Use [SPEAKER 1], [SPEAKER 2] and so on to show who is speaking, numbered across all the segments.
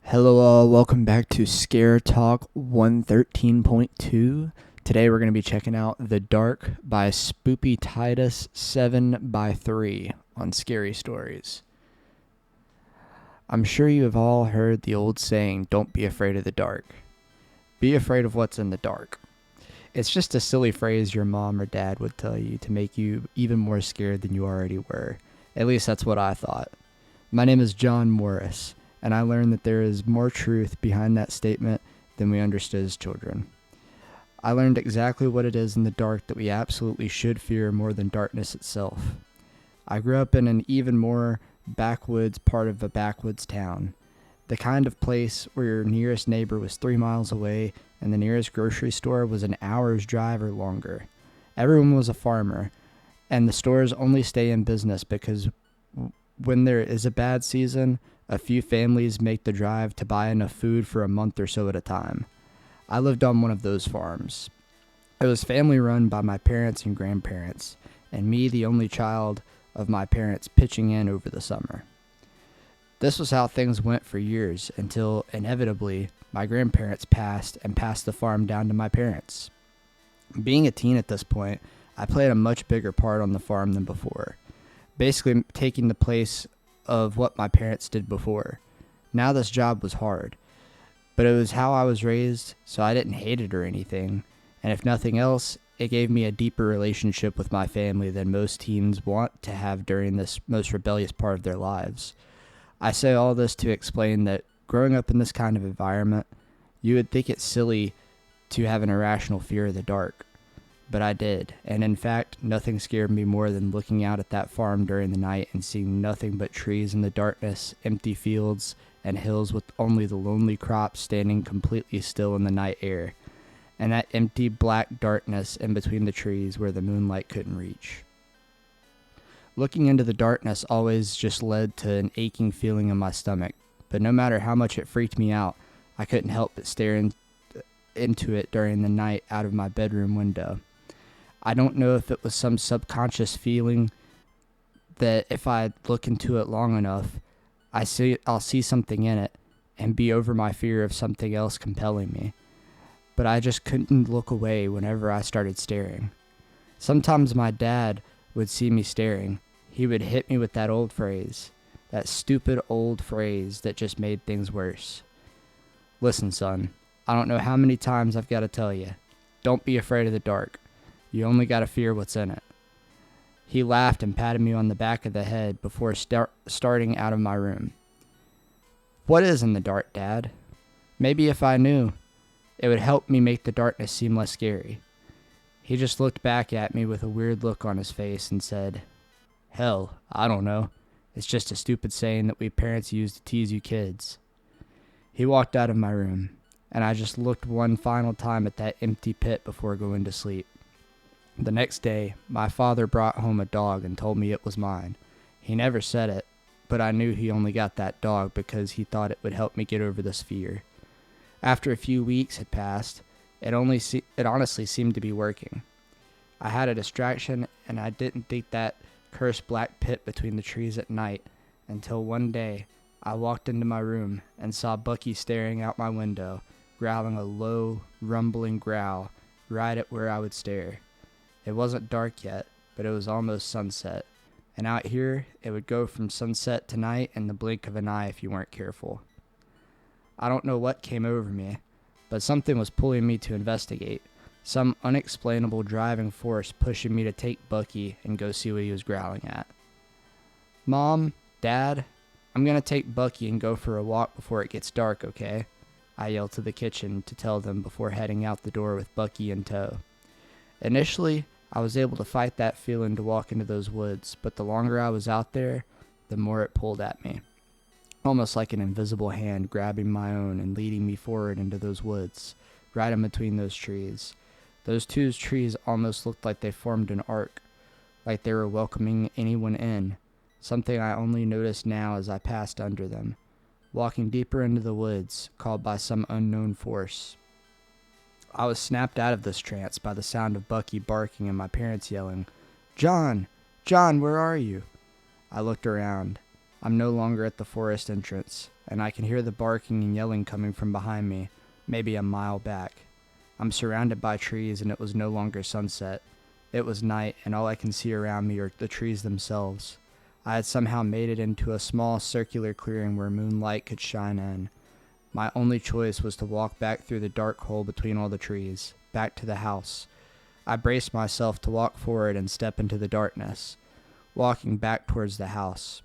[SPEAKER 1] Hello all, welcome back to Scare Talk 113.2. Today we're going to be checking out The Dark by Spoopy Titus 7x3 on Scary Stories. I'm sure you have all heard the old saying, don't be afraid of the dark. Be afraid of what's in the dark. It's just a silly phrase your mom or dad would tell you to make you even more scared than you already were. At least that's what I thought. My name is John Morris, and I learned that there is more truth behind that statement than we understood as children. I learned exactly what it is in the dark that we absolutely should fear more than darkness itself. I grew up in an even more backwoods part of a backwoods town, the kind of place where your nearest neighbor was 3 miles away and the nearest grocery store was an hour's drive or longer. Everyone was a farmer, and the stores only stay in business because when there is a bad season, a few families make the drive to buy enough food for a month or so at a time. I lived on one of those farms. It was family run by my parents and grandparents, and me, the only child of my parents, pitching in over the summer. This was how things went for years until, inevitably, my grandparents passed and passed the farm down to my parents. Being a teen at this point, I played a much bigger part on the farm than before, basically taking the place of what my parents did before. Now this job was hard, but it was how I was raised, so I didn't hate it or anything, and if nothing else, it gave me a deeper relationship with my family than most teens want to have during this most rebellious part of their lives. I say all this to explain that growing up in this kind of environment, you would think it's silly to have an irrational fear of the dark. But I did, and in fact, nothing scared me more than looking out at that farm during the night and seeing nothing but trees in the darkness, empty fields, and hills with only the lonely crops standing completely still in the night air, and that empty black darkness in between the trees where the moonlight couldn't reach. Looking into the darkness always just led to an aching feeling in my stomach, but no matter how much it freaked me out, I couldn't help but stare into it during the night out of my bedroom window. I don't know if it was some subconscious feeling that if I look into it long enough, I'll see something in it and be over my fear of something else compelling me. But I just couldn't look away whenever I started staring. Sometimes my dad would see me staring. He would hit me with that old phrase, that stupid old phrase that just made things worse. Listen, son, I don't know how many times I've got to tell you, don't be afraid of the dark. You only got to fear what's in it. He laughed and patted me on the back of the head before starting out of my room. What is in the dark, Dad? Maybe if I knew, it would help me make the darkness seem less scary. He just looked back at me with a weird look on his face and said, Hell, I don't know. It's just a stupid saying that we parents use to tease you kids. He walked out of my room, and I just looked one final time at that empty pit before going to sleep. The next day, my father brought home a dog and told me it was mine. He never said it, but I knew he only got that dog because he thought it would help me get over this fear. After a few weeks had passed, it honestly seemed to be working. I had a distraction, and I didn't think that cursed black pit between the trees at night until one day I walked into my room and saw Bucky staring out my window, growling a low, rumbling growl right at where I would stare. It wasn't dark yet, but it was almost sunset, and out here, it would go from sunset to night in the blink of an eye if you weren't careful. I don't know what came over me, but something was pulling me to investigate, some unexplainable driving force pushing me to take Bucky and go see what he was growling at. Mom, Dad, I'm going to take Bucky and go for a walk before it gets dark, okay? I yelled to the kitchen to tell them before heading out the door with Bucky in tow. Initially, I was able to fight that feeling to walk into those woods, but the longer I was out there, the more it pulled at me. Almost like an invisible hand grabbing my own and leading me forward into those woods, right in between those trees. Those two trees almost looked like they formed an arc, like they were welcoming anyone in, something I only noticed now as I passed under them, walking deeper into the woods, called by some unknown force. I was snapped out of this trance by the sound of Bucky barking and my parents yelling, John! John, where are you? I looked around. I'm no longer at the forest entrance, and I can hear the barking and yelling coming from behind me, maybe a mile back. I'm surrounded by trees, and it was no longer sunset. It was night, and all I can see around me are the trees themselves. I had somehow made it into a small circular clearing where moonlight could shine in. My only choice was to walk back through the dark hole between all the trees, back to the house. I braced myself to walk forward and step into the darkness, walking back towards the house.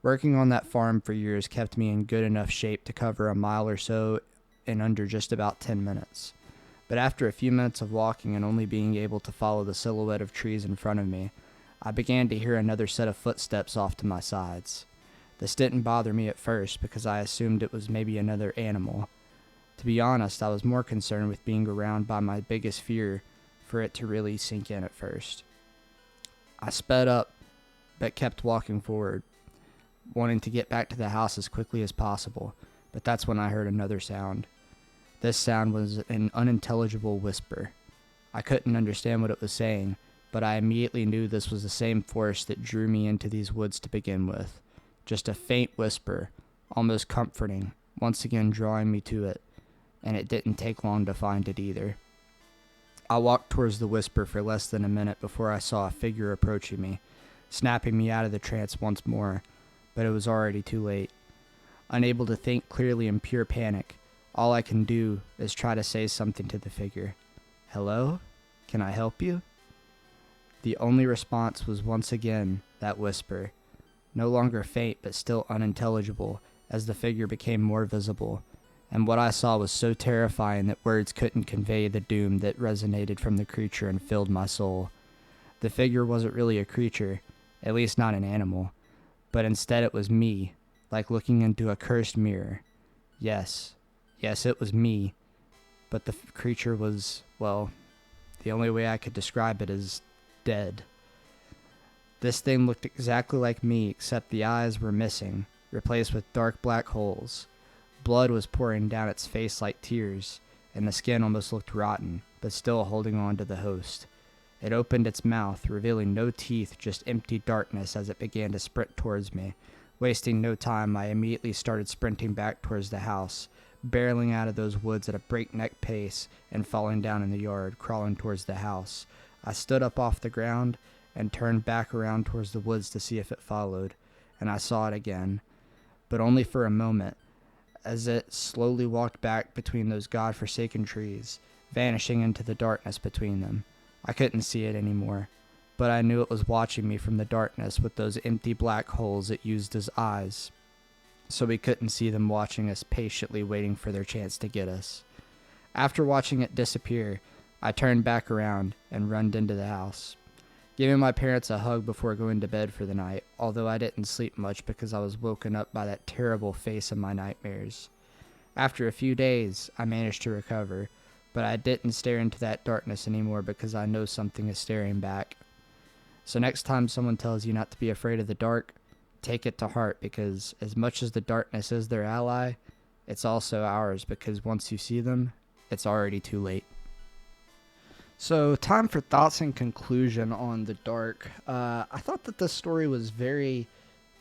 [SPEAKER 1] Working on that farm for years kept me in good enough shape to cover a mile or so in under just about 10 minutes. But after a few minutes of walking and only being able to follow the silhouette of trees in front of me, I began to hear another set of footsteps off to my sides. This didn't bother me at first because I assumed it was maybe another animal. To be honest, I was more concerned with being around by my biggest fear for it to really sink in at first. I sped up, but kept walking forward, wanting to get back to the house as quickly as possible, but that's when I heard another sound. This sound was an unintelligible whisper. I couldn't understand what it was saying, but I immediately knew this was the same force that drew me into these woods to begin with. Just a faint whisper, almost comforting, once again drawing me to it, and it didn't take long to find it either. I walked towards the whisper for less than a minute before I saw a figure approaching me, snapping me out of the trance once more, but it was already too late. Unable to think clearly in pure panic, all I can do is try to say something to the figure. "Hello? Can I help you?" The only response was once again that whisper, no longer faint but still unintelligible as the figure became more visible, and what I saw was so terrifying that words couldn't convey the doom that resonated from the creature and filled my soul. The figure wasn't really a creature, at least not an animal, but instead it was me, like looking into a cursed mirror. Yes, it was me, but the creature was, well, the only way I could describe it is dead. This thing looked exactly like me, except the eyes were missing, replaced with dark black holes. Blood was pouring down its face like tears, and the skin almost looked rotten, but still holding on to the host. It opened its mouth, revealing no teeth, just empty darkness as it began to sprint towards me. Wasting no time, I immediately started sprinting back towards the house, barreling out of those woods at a breakneck pace and falling down in the yard, crawling towards the house. I stood up off the ground and turned back around towards the woods to see if it followed, and I saw it again, but only for a moment, as it slowly walked back between those god-forsaken trees, vanishing into the darkness between them. I couldn't see it anymore, but I knew it was watching me from the darkness with those empty black holes it used as eyes, so we couldn't see them watching us, patiently waiting for their chance to get us. After watching it disappear, I turned back around and runned into the house, giving my parents a hug before going to bed for the night, although I didn't sleep much because I was woken up by that terrible face in my nightmares. After a few days, I managed to recover, but I didn't stare into that darkness anymore because I know something is staring back. So next time someone tells you not to be afraid of the dark, take it to heart, because as much as the darkness is their ally, it's also ours, because once you see them, it's already too late. So, time for thoughts and conclusion on the dark. I thought that this story was very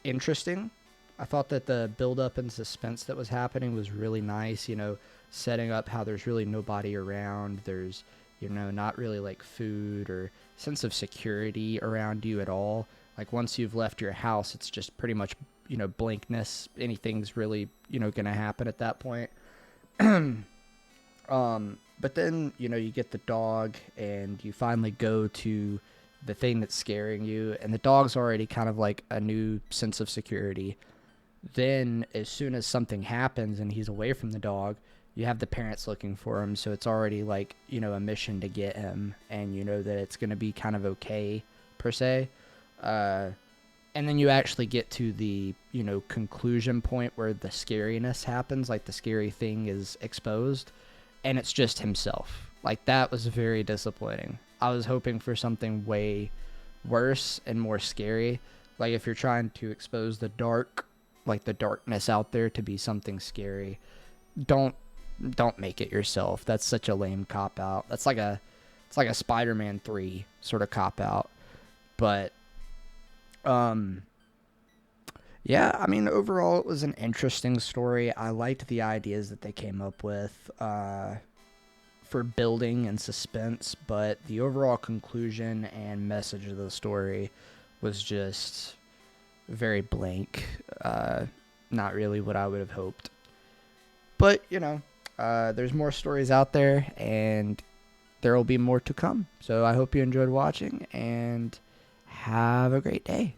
[SPEAKER 1] interesting. I thought that the build-up and suspense that was happening was really nice, setting up how there's really nobody around. There's, not really like food or sense of security around you at all. Like once you've left your house, it's just pretty much, blankness. Anything's really, going to happen at that point. But then, you get the dog and you finally go to the thing that's scaring you, and the dog's already kind of like a new sense of security. Then as soon as something happens and he's away from the dog, you have the parents looking for him, so it's already like, a mission to get him, and you know that it's going to be kind of okay, per se. And then you actually get to the, conclusion point where the scariness happens, like the scary thing is exposed, and it's just himself. Like, that was very disappointing. I was hoping for something way worse and more scary. Like, if you're trying to expose the dark, like the darkness out there, to be something scary, don't make it yourself. That's such a lame cop-out. It's like a Spider-Man 3 sort of cop-out. But, yeah, Yeah, I mean, overall, it was an interesting story. I liked the ideas that they came up with for building and suspense, but the overall conclusion and message of the story was just very blank. Not really what I would have hoped. But, there's more stories out there, and there will be more to come. So I hope you enjoyed watching, and have a great day.